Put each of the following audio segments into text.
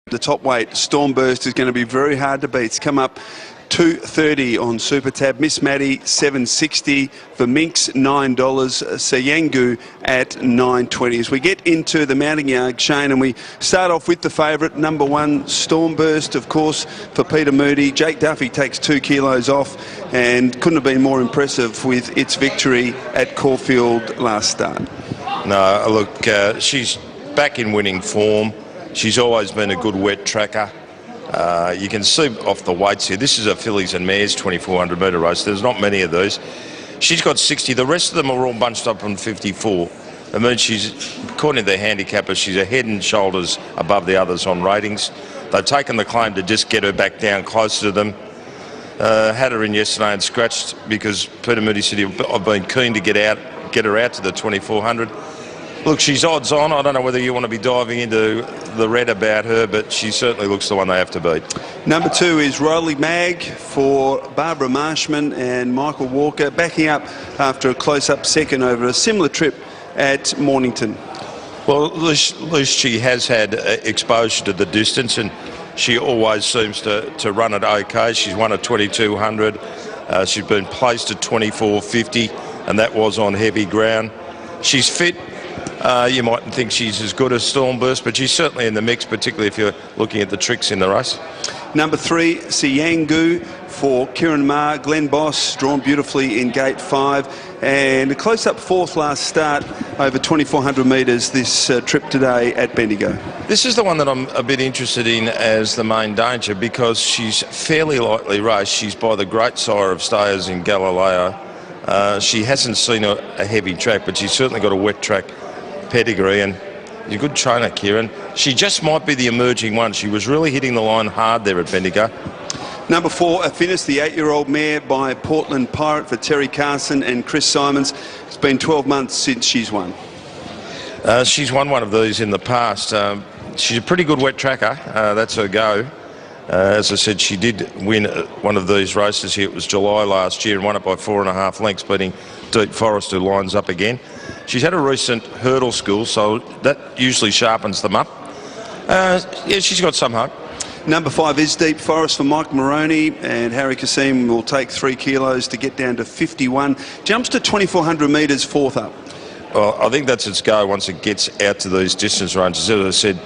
The top weight, Stormburst, is going to be very hard to beat. It's come up 230 on Super Tab. Miss Maddie, 760. For Minx, $9. Sayangku at $9.20. As we get into the mounting yard, Shane, and we start off with the favourite, number 1, Stormburst, of course, for Peter Moody. Jake Duffy takes 2 kilos off and couldn't have been more impressive with its victory at Caulfield last start. No, look, she's back in winning form. She's always been a good wet tracker. You can see off the weights here, this is a fillies and mares 2400 metre race. There's not many of these. She's got 60. The rest of them are all bunched up on 54. I mean, she's, according to their handicappers, she's a head and shoulders above the others on ratings. They've taken the claim to just get her back down closer to them. Had her in yesterday and scratched because Peter Moody said, I've been keen to get her out to the 2400. Look, she's odds on. I don't know whether you want to be diving into the red about her, but she certainly looks the one they have to beat. Number 2 is Rolly Mag for Barbara Marshman and Michael Walker, backing up after a close-up second over a similar trip at Mornington. Well, at least she has had exposure to the distance, and she always seems to run it okay. She's won at 2200. She's been placed at 2450, and that was on heavy ground. She's fit. You mightn't think she's as good as Stormburst, but she's certainly in the mix, particularly if you're looking at the tricks in the race. Number 3, Sayangku for Kieran Ma. Glenn Boss drawn beautifully in gate 5, and a close-up 4th last start over 2400 metres this trip today at Bendigo. This is the one that I'm a bit interested in as the main danger, because she's fairly lightly raced. She's by the great sire of stayers in Galileo. She hasn't seen a heavy track, but she's certainly got a wet track pedigree, and you're a good trainer, Kieran. She just might be the emerging one. She was really hitting the line hard there at Bendigo. Number 4, Affinis, the 8-year-old mare by Portland Pirate for Terry Carson and Chris Simons. It's been 12 months since she's won. She's won one of these in the past. She's a pretty good wet tracker. That's her go. As I said, she did win one of these races here. It was July last year and won it by 4.5 lengths, beating Deep Forest, who lines up again. She's had a recent hurdle school, so that usually sharpens them up. Yeah, she's got some hope. Number 5 is Deep Forest for Mike Moroney, and Harry Kasim will take 3 kilos to get down to 51. Jumps to 2400 metres, 4th up. Well, I think that's its go once it gets out to these distance ranges. As I said,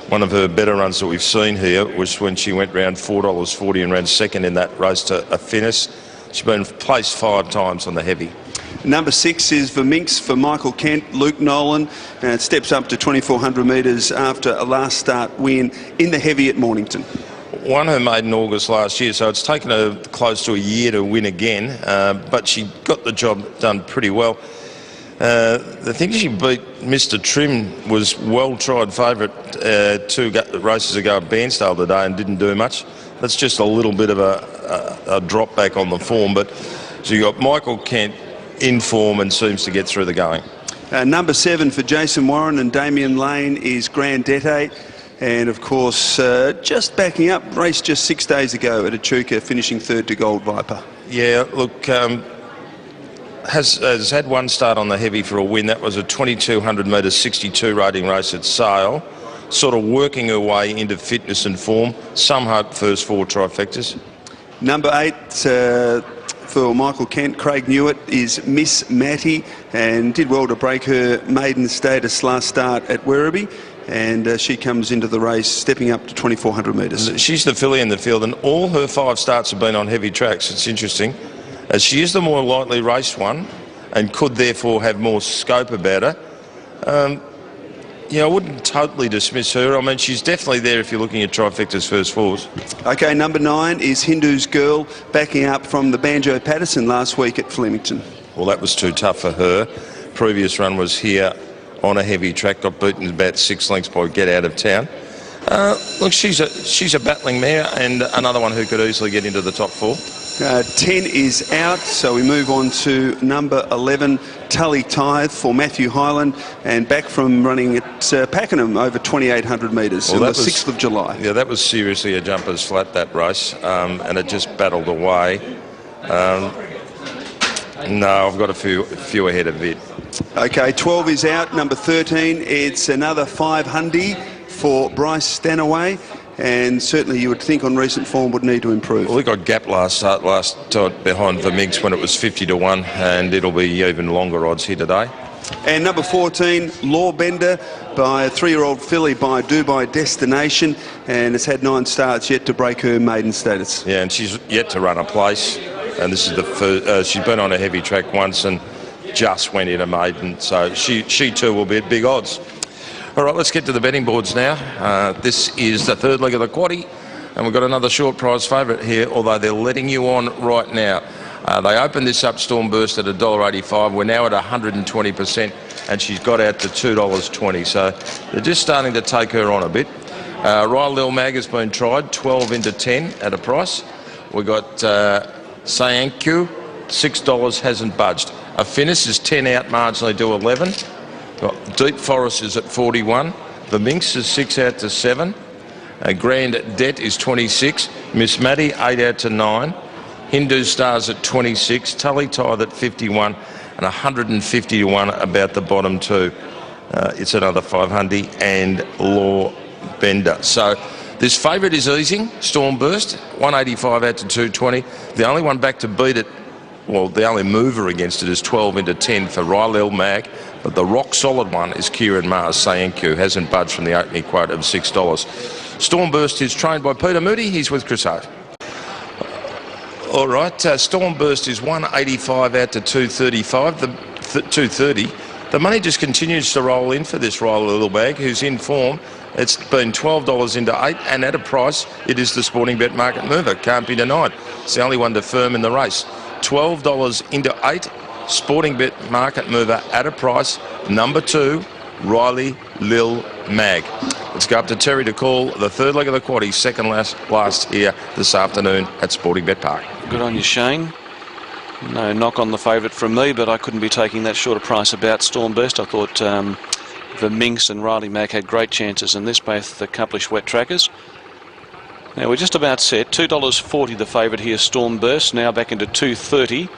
one of her better runs that we've seen here was when she went round $4.40 and ran second in that race to Affinis. She's been placed 5 times on the heavy. Number 6 is the Minx for Michael Kent, Luke Nolan, and it steps up to 2400 metres after a last start win in the heavy at Mornington. Won her maiden August last year, so it's taken her close to a year to win again, but she got the job done pretty well. The thing she beat Mr. Trim was well-tried favourite 2 races ago at Bairnsdale today and didn't do much. That's just a little bit of a drop back on the form, but so you got Michael Kent in form and seems to get through the going. Number 7 for Jason Warren and Damien Lane is Grandette, and of course just backing up, raced just 6 days ago at Echuca, finishing 3rd to Gold Viper. Yeah, look, has had one start on the heavy for a win. That was a 2200 metres 62 rating race at Sale, sort of working her way into fitness and form. Some hope first 4 trifectas. Number 8 for Michael Kent, Craig Newitt, is Miss Matty, and did well to break her maiden status last start at Werribee, and she comes into the race stepping up to 2400 metres. She's the filly in the field, and all her 5 starts have been on heavy tracks. It's interesting, as she is the more lightly raced one and could therefore have more scope about her. Yeah, I wouldn't totally dismiss her. I mean, she's definitely there if you're looking at trifecta's first 4s. OK, number 9 is Hindu's Girl, backing up from the Banjo Patterson last week at Flemington. Well, that was too tough for her. Previous run was here on a heavy track, got beaten about 6 lengths by Get Out of Town. Look, she's a battling mare and another one who could easily get into the top 4. 10 is out, so we move on to number 11, Tully Tithe for Matthew Hyland, and back from running at Pakenham over 2800 metres on the 6th of July. Yeah, that was seriously a jumper's flat, that race, and it just battled away. No, I've got a few ahead of it. OK, 12 is out. Number 13, it's another 500 for Bryce Stanaway, and certainly you would think on recent form would need to improve. Well, we got gap last behind the Minx when it was 50-1, and it'll be even longer odds here today. And number 14, Law Bender, by a 3-year-old filly by Dubai Destination, and has had 9 starts yet to break her maiden status. Yeah, and she's yet to run a place, and this is the first. She's been on a heavy track once and just went in a maiden, so she too will be at big odds. All right, let's get to the betting boards now. This is the third leg of the quaddie, and we've got another short prize favourite here, although they're letting you on right now. They opened this up, Stormburst, at $1.85. We're now at 120%, and she's got out to $2.20. So they're just starting to take her on a bit. Ryle Lil Mag has been tried, 12 into 10 at a price. We've got Sayangku, $6, hasn't budged. A Finis is 10 out, marginally to 11. Got Deep Forest is at 41. The Minx is 6 out to 7. Grand Debt is 26. Miss Maddie, 8 out to 9. Hindu Stars at 26, Tully Tithe at 51, and 150-1 about the bottom two. It's another 500, and Law Bender. So this favourite is easing, Stormburst, 185 out to 220. The only one back to beat it, well, the only mover against it is 12 into 10 for Ryle Mag, but the rock solid one is Kieran Mars, Sayangku, hasn't budged from the opening quote of $6. Stormburst is trained by Peter Moody, he's with Crusade. All right, Stormburst is 185 out to 235. 230. The money just continues to roll in for this Ryle Lil Mag, who's in form. It's been $12 into 8, and at a price, it is the Sporting Bet market mover. Can't be denied. It's the only one to firm in the race. $12 into 8, Sporting Bet market mover at a price. Number 2, Ryle Lil Mag. Let's go up to Terry to call the third leg of the quaddie, second last here this afternoon at Sporting Bet Park. Good on you, Shane. No knock on the favourite from me, but I couldn't be taking that short a price about Stormburst. I thought the Minx and Ryle Mag had great chances in this, both accomplished wet trackers. Now we're just about set. $2.40 the favourite here, Stormburst. Now back into $2.30.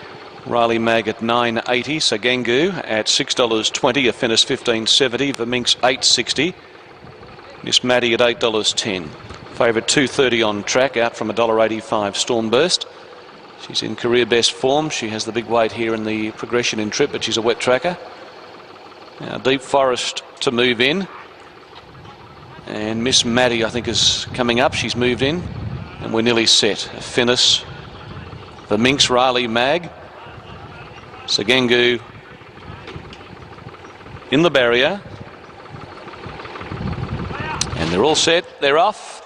Ryle Mag at $9.80. Sayangku at $6.20. A Finis $15.70. The Minx $8.60. Miss Maddie at $8.10. Favourite $2.30 on track, out from $1.85. Stormburst. She's in career best form. She has the big weight here in the progression in trip, but she's a wet tracker. Now Deep Forest to move in. And Miss Maddie, I think, is coming up. She's moved in. And we're nearly set. A Finis, the Minx, Ryle Mag, Sayangku in the barrier. And they're all set. They're off.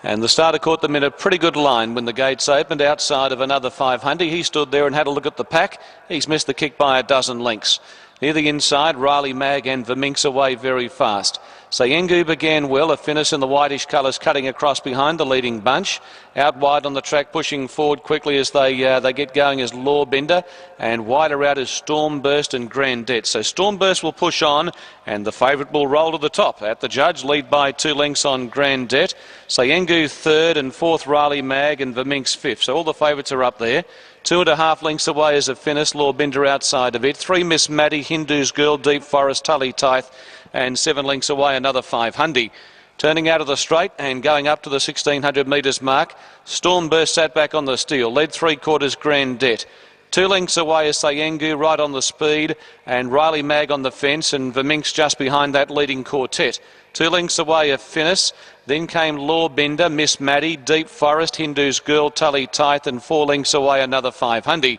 And the starter caught them in a pretty good line when the gates opened outside of another 500. He stood there and had a look at the pack. He's missed the kick by a dozen lengths. Near the inside, Ryle Mag and the Minx away very fast. Sayangku began well, a Finis in the whitish colours cutting across behind the leading bunch. Out wide on the track, pushing forward quickly as they get going is Law Bender, and wider out is Stormburst and Grand Debt. So Stormburst will push on, and the favourite will roll to the top. At the judge, lead by 2 lengths on Grand Debt. Sayangku third, and fourth Ryle Mag, and the Minx fifth. So all the favourites are up there. 2.5 lengths away is a Finis, Law Bender outside of it. 3 Miss Maddie, Hindu's Girl, Deep Forest, Tully Tithe, and 7 lengths away another 500. Turning out of the straight and going up to the 1600 metres mark, Stormburst sat back on the steel, led 3/4 Grand Debt. 2 lengths away is Sayangku right on the speed, and Ryle Mag on the fence, and the Minx just behind that leading quartet. 2 lengths away a Finis, then came Law Bender, Miss Maddie, Deep Forest, Hindu's Girl, Tully Tithe, and 4 lengths away another 500.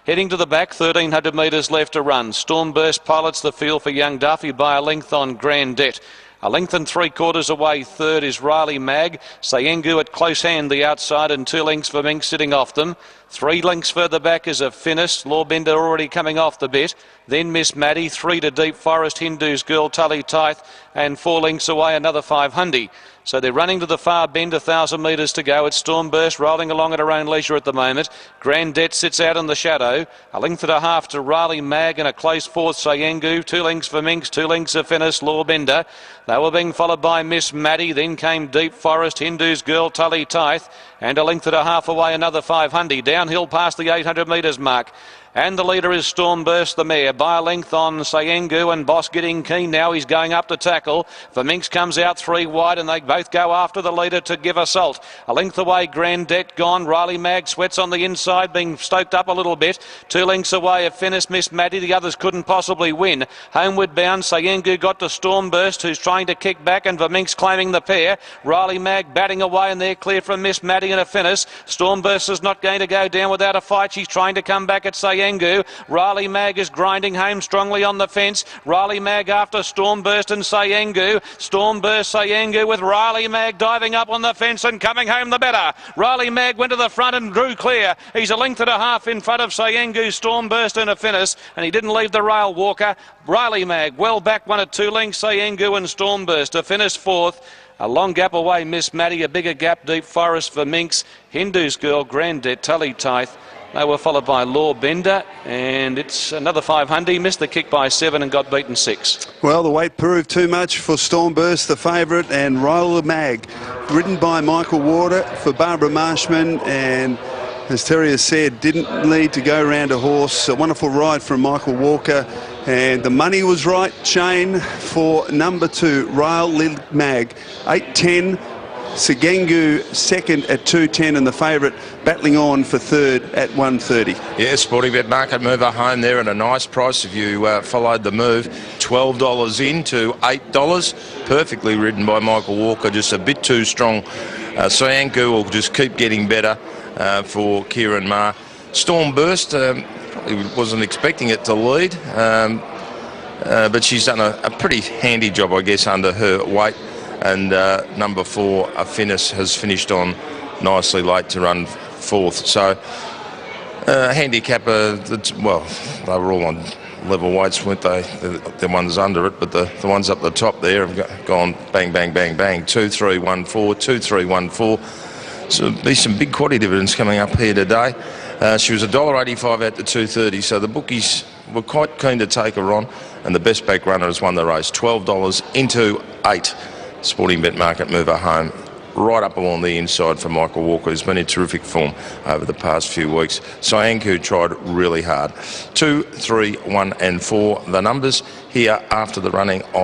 Heading to the back, 1300 metres left to run. Stormburst pilots the field for young Duffy by a length on Grand Debt. A length and 3/4 away third is Ryle Mag. Sayangku at close hand the outside, and 2 lengths for Minx sitting off them. 3 lengths further back is a Finis. Law Bender already coming off the bit. Then Miss Maddie, 3 to Deep Forest, Hindu's Girl, Tully Tithe, and 4 lengths away another 500. So they're running to the far bend, 1,000 metres to go. It's Stormburst rolling along at her own leisure at the moment. Grand Debt sits out in the shadow. A length and a half to Ryle Mag, and a close fourth Sayangku. 2 lengths for Minx, 2 lengths of Finis, Law Bender. They were being followed by Miss Maddie. Then came Deep Forest, Hindu's Girl, Tully Tithe, and a length and a half away another 500. Downhill past the 800 metres mark. And the leader is Stormburst, the mare, by a length on Sayangku, and Boss getting keen now. He's going up to tackle. Minx comes out 3 wide, and they both go after the leader to give assault. A length away, Grand Debt gone. Riley Mag sweats on the inside, being stoked up a little bit. 2 lengths away of Finis Miss Maddie. The others couldn't possibly win. Homeward bound, Sayangku got to Stormburst, who's trying to kick back, and Minx claiming the pair. Riley Mag batting away, and they're clear from Miss Maddie and a Finis. Stormburst is not going to go down without a fight. She's trying to come back at Sayangku. Riley Mag is grinding home strongly on the fence. Riley Mag after Stormburst and Sayangku. Stormburst, Sayangku with Riley Mag diving up on the fence and coming home the better. Riley Mag went to the front and drew clear. He's a length and a half in front of Sayangku, Stormburst and a Finis, and he didn't leave the rail, Walker. Riley Mag well back, 1 at 2 lengths. Sayangku and Stormburst. A Finis 4th. A long gap away, Miss Maddie. A bigger gap, Deep Forest for Minx. Hindu's Girl, Grand Debt, Tully Tithe. They were followed by Law Bender, and it's another 500. Missed the kick by 7 and got beaten 6. Well, the weight proved too much for Stormburst, the favourite, and Riley Mag, ridden by Michael Warder for Barbara Marshman, and as Terry has said, didn't need to go around a horse. A wonderful ride from Michael Walker, and the money was right, Shane, for number 2, Riley Mag, 8.10. Sayangku second at 2.10, and the favourite battling on for third at 1.30. Yeah, Sporting Bet Market mover home there at a nice price. If you followed the move, $12 in to $8. Perfectly ridden by Michael Walker, just a bit too strong. Sayangku will just keep getting better for Kieran Ma. Stormburst, probably wasn't expecting it to lead, but she's done a pretty handy job, I guess, under her weight. And number 4, a Finis, has finished on nicely late to run 4th. So handicapper, well, they were all on level weights, weren't they? The ones under it, but the ones up the top there have gone bang, bang, bang, bang. 2, 3, 1, 4, 2, 3, 1, 4. So there'll be some big quaddy dividends coming up here today. She was $1.85 out to 2.30, so the bookies were quite keen to take her on, and the best back runner has won the race, $12 into 8. Sporting Bet Market mover home, right up along the inside for Michael Walker, who's been in terrific form over the past few weeks. Sayangku tried really hard. 2, 3, 1 and 4, the numbers here after the running on